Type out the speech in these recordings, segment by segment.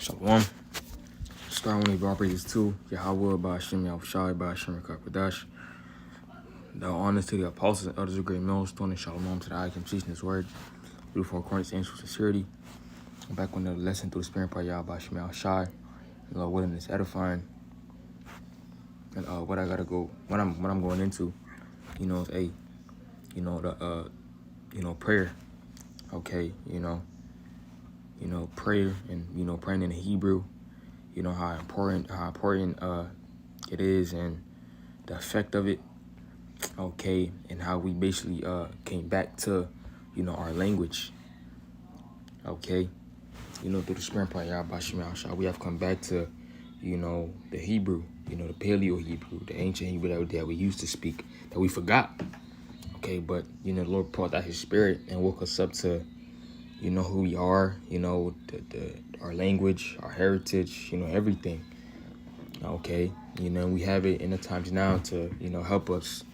Shalom. Starting with our praises too. Yahweh, Ba'ashem, Yahushai, Ba'ashem, Rakakadash. The honors to the apostles and elders of great millstone, and shalom to the icon teaching his word. Beautiful accordance to angels sincerity. I'm back with another lesson through the spirit by Yahweh, Ba'ashem, Yahushai. Lord willing, is edifying. And what I'm going into, is prayer. Okay, prayer and praying in the Hebrew. You know how important it is and the effect of it. Okay, and how we basically came back to our language. Okay, through the spirit of Yahweh, we have come back to the Hebrew, the Paleo Hebrew, the ancient Hebrew that we used to speak, that we forgot. Okay, but the Lord poured out His Spirit and woke us up to who we are, our language, our heritage, everything. Okay, we have it in the times now to help us.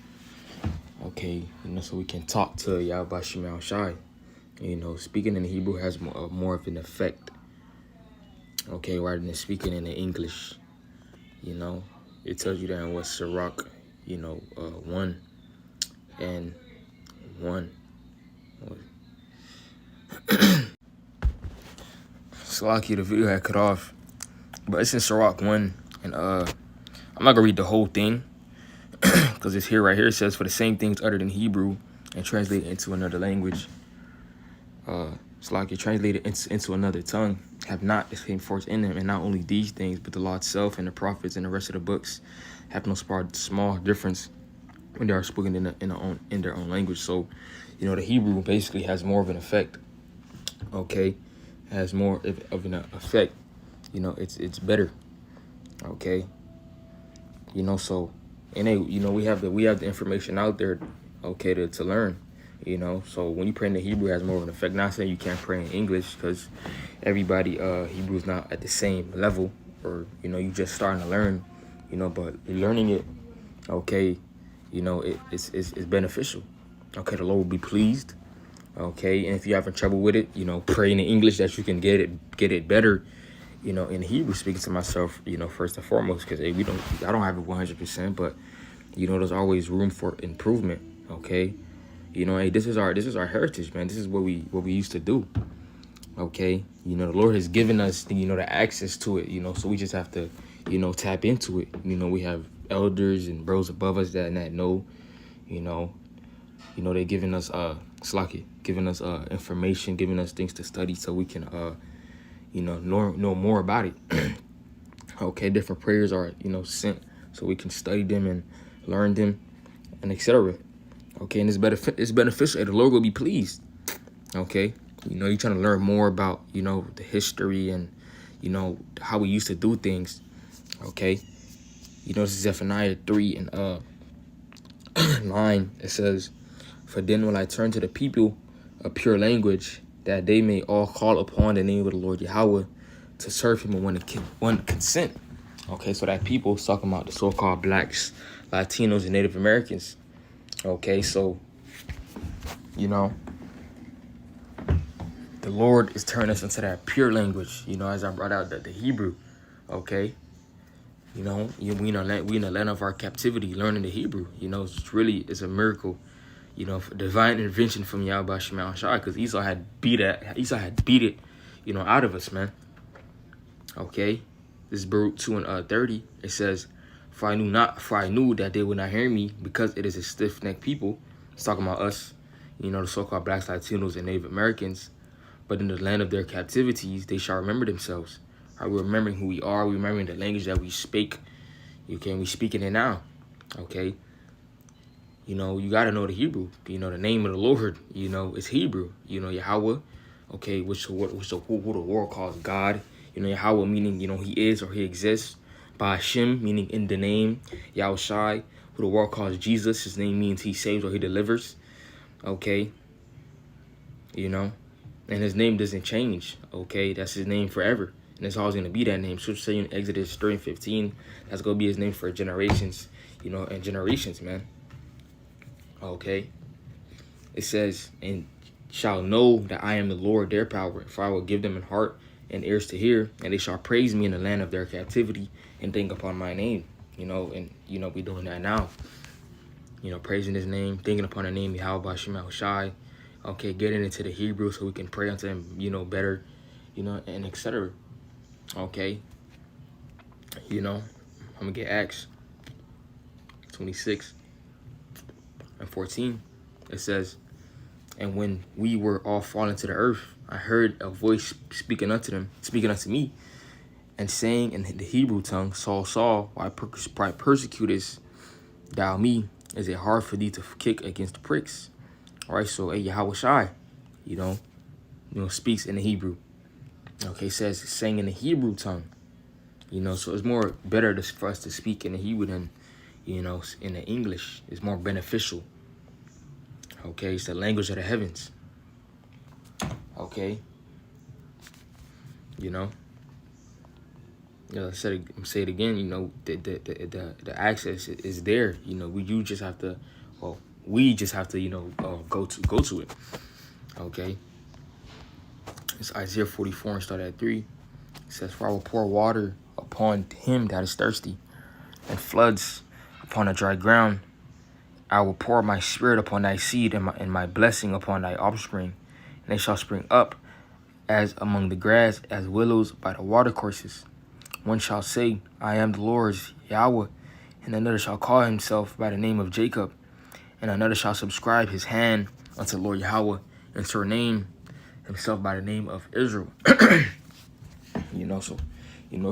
Okay, so we can talk to Yahweh Shema Shai. Speaking in Hebrew has more of an effect. Okay, rather than speaking in the English. It tells you that in what Sirach, 1 and 1. Slaki, the video had cut off, but it's in Sirach 1, and I'm not gonna read the whole thing because it's here right here. It says, for the same things uttered in Hebrew and translated into another language, Slaki, translated into another tongue, have not the same force in them. And not only these things, but the law itself and the prophets and the rest of the books have no small difference when they are spoken in their own language. So, the Hebrew basically has more of an effect. Okay, has more of an effect. It's better. Okay, so, and we have the information out there. Okay, to learn. So when you pray in the Hebrew, it has more of an effect. Not saying you can't pray in English, because everybody Hebrew is not at the same level, or you just starting to learn. But learning it, okay, it's beneficial. Okay, the Lord will be pleased. Okay, and if you're having trouble with it, pray in English that you can get it better. In Hebrew, speaking to myself, first and foremost, because I don't have it 100%, but there's always room for improvement. Okay, hey, this is our heritage, man. This is what we used to do. Okay, the Lord has given us the access to it. So we just have to tap into it. We have elders and bros above us that know. They're giving us giving us information, giving us things to study so we can know more about it. Okay, different prayers are sent so we can study them and learn them and etc. Okay, and it's beneficial, and the Lord will be pleased. Okay, you're trying to learn more about the history and how we used to do things. Okay, this is Zephaniah 3 and 9. It says, for then will I turn to the people a pure language, that they may all call upon the name of the Lord Yahweh to serve Him in one consent. Okay, so that people is talking about the so-called blacks, Latinos, and Native Americans. Okay, so the Lord is turning us into that pure language. As I brought out the Hebrew. Okay, we in the land of our captivity, learning the Hebrew. It's a miracle. Divine intervention from Yahweh Shema Shai, because Esau had beat it, out of us, man. Okay, this is Baruch 2 and 30. It says, for I knew that they would not hear me, because it is a stiff-necked people. It's talking about us, the so-called blacks, Latinos, and Native Americans. But in the land of their captivities, they shall remember themselves. We're remembering who we are. We're remembering the language that we speak. We speaking it now. Okay. You got to know the Hebrew. The name of the Lord, is Hebrew. Yahweh, okay, which who the world calls God. Yahweh meaning, He is or He exists. Ba'ashem meaning in the name. Yahushai, who the world calls Jesus. His name means He saves or He delivers. Okay. And His name doesn't change. Okay, that's His name forever. And it's always going to be that name. Scripture saying in Exodus 3 and 15, that's going to be His name for generations, and generations, man. Okay, it says, and shall know that I am the Lord their power, for I will give them an heart and ears to hear, and they shall praise me in the land of their captivity and think upon my name. And we doing that now. Praising his name, thinking upon the name Yahweh Bashim Shai. Okay, getting into the Hebrew so we can pray unto him, better, and etc. Okay. I'm gonna get Acts 26 and 14. It says, and when we were all fallen to the earth, I heard a voice speaking unto me, and saying in the Hebrew tongue, Saul, Saul, why persecutest thou me? Is it hard for thee to kick against the pricks? All right, so Yahweh Shai, speaks in the Hebrew. Okay, saying in the Hebrew tongue. So it's more better for us to speak in the Hebrew than, in the English. It's more beneficial. Okay, it's the language of the heavens. Okay. Say it again. The access is there. We just have to go to it. Okay. It's Isaiah 44 and start at 3. It says, for I will pour water upon him that is thirsty, and floods upon a dry ground. I will pour my spirit upon thy seed and my blessing upon thy offspring, and they shall spring up as among the grass, as willows by the watercourses. One shall say, I am the Lord's Yahweh, and another shall call himself by the name of Jacob, and another shall subscribe his hand unto the Lord Yahweh, and surname himself by the name of Israel.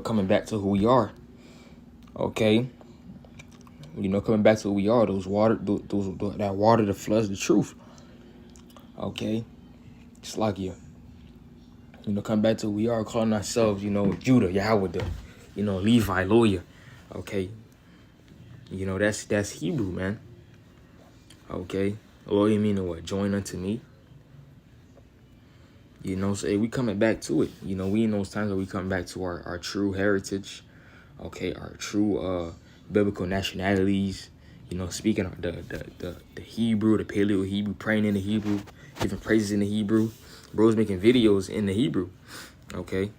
Coming back to who we are. Okay. Coming back to who we are, that water that floods the truth. Okay. It's like come back to who we are, calling ourselves, Judah, Yahweh, Levi, lawyer. Okay. That's Hebrew, man. Okay. Lawyer meaning what? Join unto me. So we coming back to it. We in those times where we come back to our true heritage. Okay, our true biblical nationalities. Speaking of the Hebrew, the Paleo Hebrew, praying in the Hebrew, giving praises in the Hebrew. Bro's making videos in the Hebrew. Okay.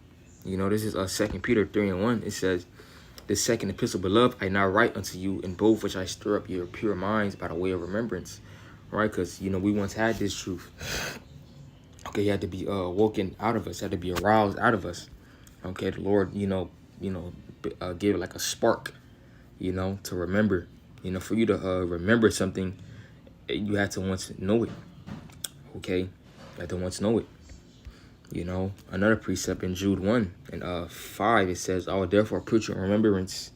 This is 2 Peter 3:1. It says, this second epistle, beloved, I now write unto you in both which I stir up your pure minds by the way of remembrance. Right? Because, we once had this truth. Okay, it had to be woken out of us, had to be aroused out of us. Okay, the Lord, give it like a spark, to remember. For you to remember something, you had to once know it. Okay, you had to once know it. Another precept in Jude 1 and 5, it says, I will therefore put you in remembrance,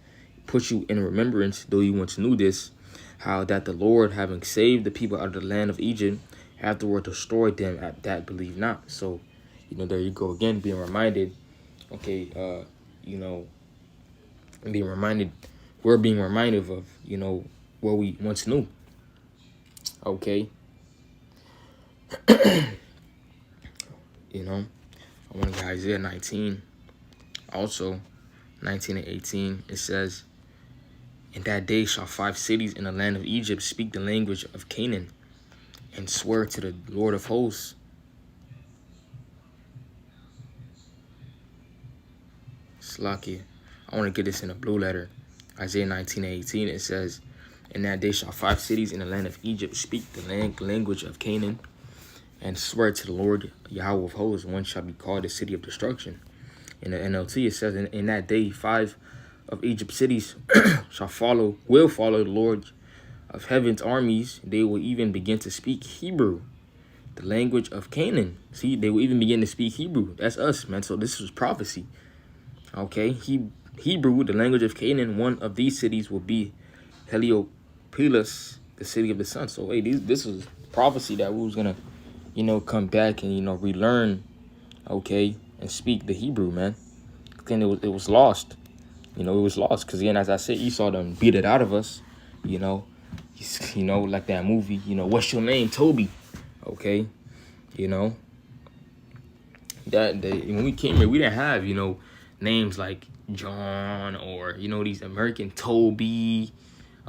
though you once knew this, how that the Lord, having saved the people out of the land of Egypt, afterward destroyed them at that believe not. So, there you go again, being reminded. Okay, being reminded, we're being reminded of, what we once knew. Okay. I want to get Isaiah 19. Also, 19 and 18, it says, in that day shall 5 cities in the land of Egypt speak the language of Canaan, and swear to the Lord of hosts. Slacky. I want to get this in a blue letter. Isaiah 19:18. It says, in that day shall 5 cities in the land of Egypt speak the language of Canaan, and swear to the Lord Yahweh of hosts. One shall be called the city of destruction. In the NLT, it says, in that day 5 of Egypt's cities will follow the Lord of heaven's armies. They will even begin to speak Hebrew, the language of Canaan. See, they will even begin to speak Hebrew. That's us, man. So this was prophecy. Okay, Hebrew, the language of Canaan. One of these cities will be Heliopolis, the city of the sun. So hey, this was prophecy that we was gonna, come back and relearn, okay, and speak the Hebrew, man. Then it was lost. It was lost because again, as I said, Esau done beat it out of us. Like that movie. What's your name, Toby? Okay, that when we came here, we didn't have names like John or these American Toby.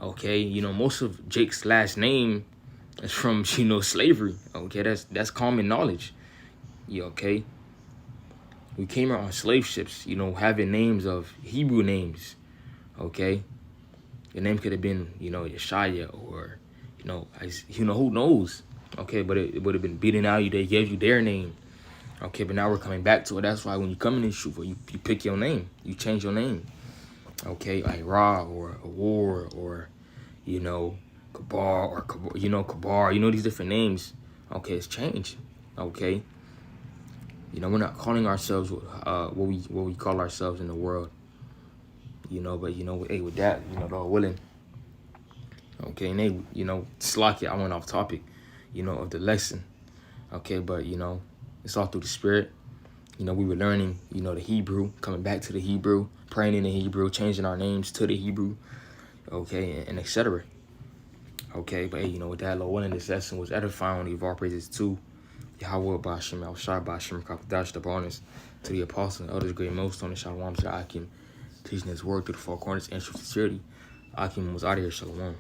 Okay, most of Jake's last name is from slavery. Okay, that's common knowledge. Yeah, okay. We came out on slave ships, you know, having names of Hebrew names, okay? Your name could have been, you know, Yeshaya or, who knows, okay? But it would have been beaten out you. They gave you their name, okay? But now we're coming back to it. That's why when you come in this truth, you pick your name. You change your name, okay? Like Ra or War or, you know, Kabar or, Kabar. You know, these different names, okay? It's changed, okay? You know, we're not calling ourselves what we call ourselves in the world. You know, but, you know, hey, with that, you know, Lord willing. Okay, and they, you know, slack it. I went off topic, you know, of the lesson. Okay, but, you know, it's all through the Spirit. You know, we were learning, you know, the Hebrew, coming back to the Hebrew, praying in the Hebrew, changing our names to the Hebrew, okay, and etc. Okay, but, hey, you know, with that, Lord willing, this lesson was edifying. Give all praises to Yahweh, Bashim, Al-Shai, Bashim, Kakadash, the bonus, to the apostles and others, great most on the Shalom, Akim, teaching his word through the four corners and truth sincerity. Akim was out of here, Shalom.